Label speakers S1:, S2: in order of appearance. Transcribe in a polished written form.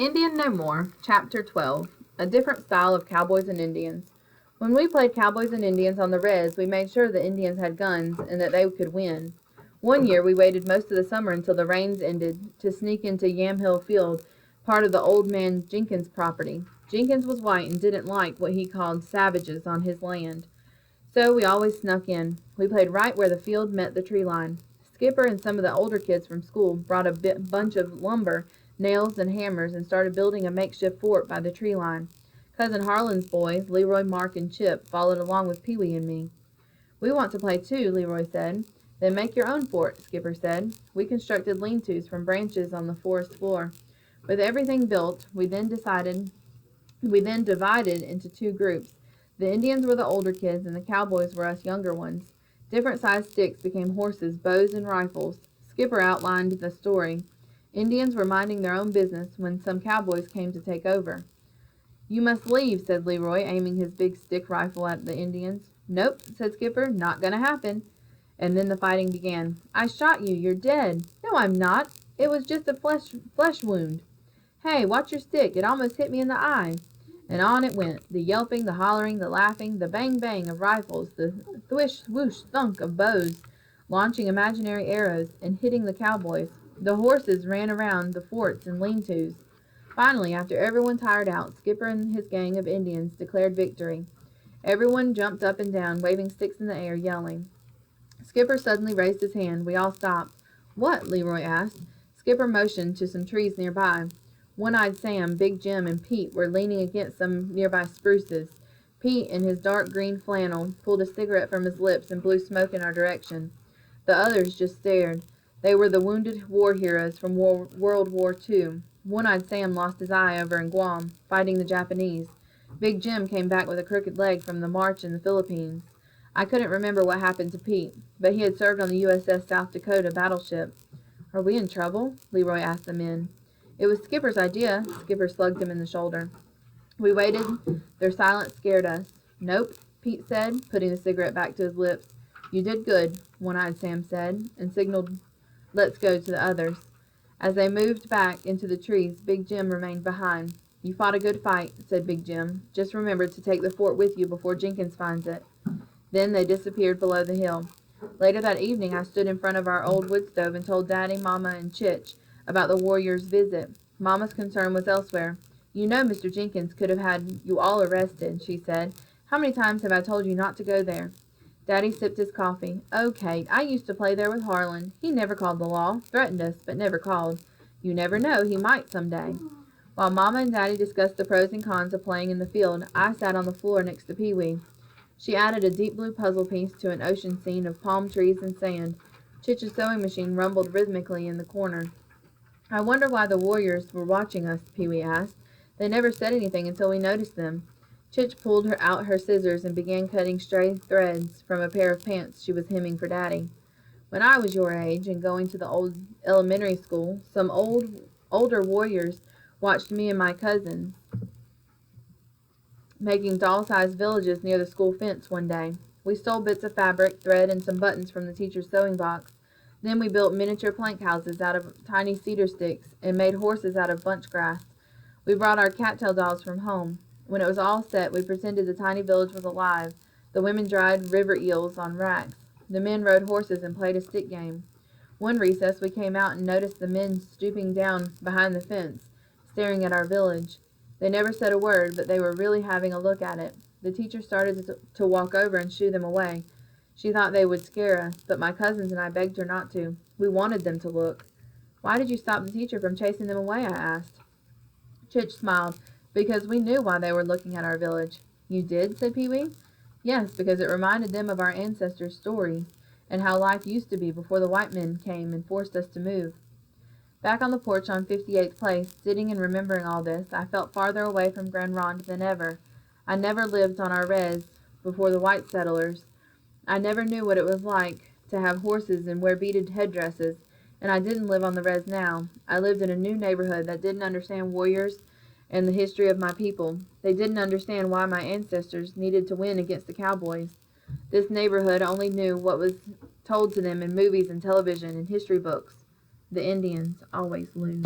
S1: Indian No More, Chapter 12, A Different Style of Cowboys and Indians. When we played Cowboys and Indians on the res, we made sure the Indians had guns and that they could win. One year, we waited most of the summer until the rains ended to sneak into Yamhill Field, part of the old man Jenkins' property. Jenkins was white and didn't like what he called savages on his land. So we always snuck in. We played right where the field met the tree line. Skipper and some of the older kids from school brought a bunch of lumber, nails, and hammers and started building a makeshift fort by the tree line. Cousin Harlan's boys, Leroy, Mark, and Chip, followed along with Pee Wee and me. "We want to play too," Leroy said. "Then make your own fort," Skipper said. We constructed lean-tos from branches on the forest floor. With everything built, we then divided into two groups. The Indians were the older kids, and the cowboys were us younger ones. Different sized sticks became horses, bows, and rifles. Skipper outlined the story. Indians were minding their own business when some cowboys came to take over. "You must leave," said Leroy, aiming his big stick rifle at the Indians. "Nope," said Skipper, "not gonna happen." And then the fighting began. "I shot you. You're dead." "No, I'm not. It was just a flesh wound." "Hey, watch your stick. It almost hit me in the eye." And on it went, the yelping, the hollering, the laughing, the bang-bang of rifles, the thwish-swoosh-thunk of bows, launching imaginary arrows, and hitting the cowboys. The horses ran around the forts and lean-tos. Finally, after everyone tired out, Skipper and his gang of Indians declared victory. Everyone jumped up and down, waving sticks in the air, yelling. Skipper suddenly raised his hand. We all stopped. "What?" Leroy asked. Skipper motioned to some trees nearby. One-Eyed Sam, Big Jim, and Pete were leaning against some nearby spruces. Pete, in his dark green flannel, pulled a cigarette from his lips and blew smoke in our direction. The others just stared. They were the wounded war heroes from World War II. One-Eyed Sam lost his eye over in Guam, fighting the Japanese. Big Jim came back with a crooked leg from the march in the Philippines. I couldn't remember what happened to Pete, but he had served on the USS South Dakota battleship. "Are we in trouble?" Leroy asked the men. "It was Skipper's idea." Skipper slugged him in the shoulder. We waited. Their silence scared us. "Nope," Pete said, putting the cigarette back to his lips. "You did good," One-Eyed Sam said, and signaled, "Let's go," to the others. As they moved back into the trees, Big Jim remained behind. "You fought a good fight," said Big Jim. "Just remember to take the fort with you before Jenkins finds it." Then they disappeared below the hill. Later that evening, I stood in front of our old wood stove and told Daddy, Mama, and Chich about the warrior's visit. Mama's concern was elsewhere. "You know Mr. Jenkins could have had you all arrested," she said. "How many times have I told you not to go there?" Daddy sipped his coffee. "Oh, Kate, I used to play there with Harlan. He never called the law. Threatened us, but never called. You never know, he might someday." While Mama and Daddy discussed the pros and cons of playing in the field, I sat on the floor next to Pee Wee. She added a deep blue puzzle piece to an ocean scene of palm trees and sand. Chich's sewing machine rumbled rhythmically in the corner. "I wonder why the warriors were watching us," Pee Wee asked. "They never said anything until we noticed them." Chich pulled out her scissors and began cutting stray threads from a pair of pants she was hemming for Daddy. "When I was your age and going to the old elementary school, some older warriors watched me and my cousins making doll-sized villages near the school fence one day. We stole bits of fabric, thread, and some buttons from the teacher's sewing box. Then we built miniature plank houses out of tiny cedar sticks and made horses out of bunch grass. We brought our cattail dolls from home. When it was all set, we pretended the tiny village was alive. The women dried river eels on racks. The men rode horses and played a stick game. One recess, we came out and noticed the men stooping down behind the fence, staring at our village. They never said a word, but they were really having a look at it. The teacher started to walk over and shoo them away. She thought they would scare us, but my cousins and I begged her not to. We wanted them to look. "Why did you stop the teacher from chasing them away?" I asked. Chich smiled. "Because we knew why they were looking at our village." "You did?" said Pee Wee. "Yes, because it reminded them of our ancestors' stories, and how life used to be before the white men came and forced us to move." Back on the porch on 58th Place, sitting and remembering all this, I felt farther away from Grand Ronde than ever. I never lived on our res before the white settlers. I never knew what it was like to have horses and wear beaded headdresses, and I didn't live on the res now. I lived in a new neighborhood that didn't understand warriors and the history of my people. They didn't understand why my ancestors needed to win against the cowboys. This neighborhood only knew what was told to them in movies and television and history books. The Indians always lose.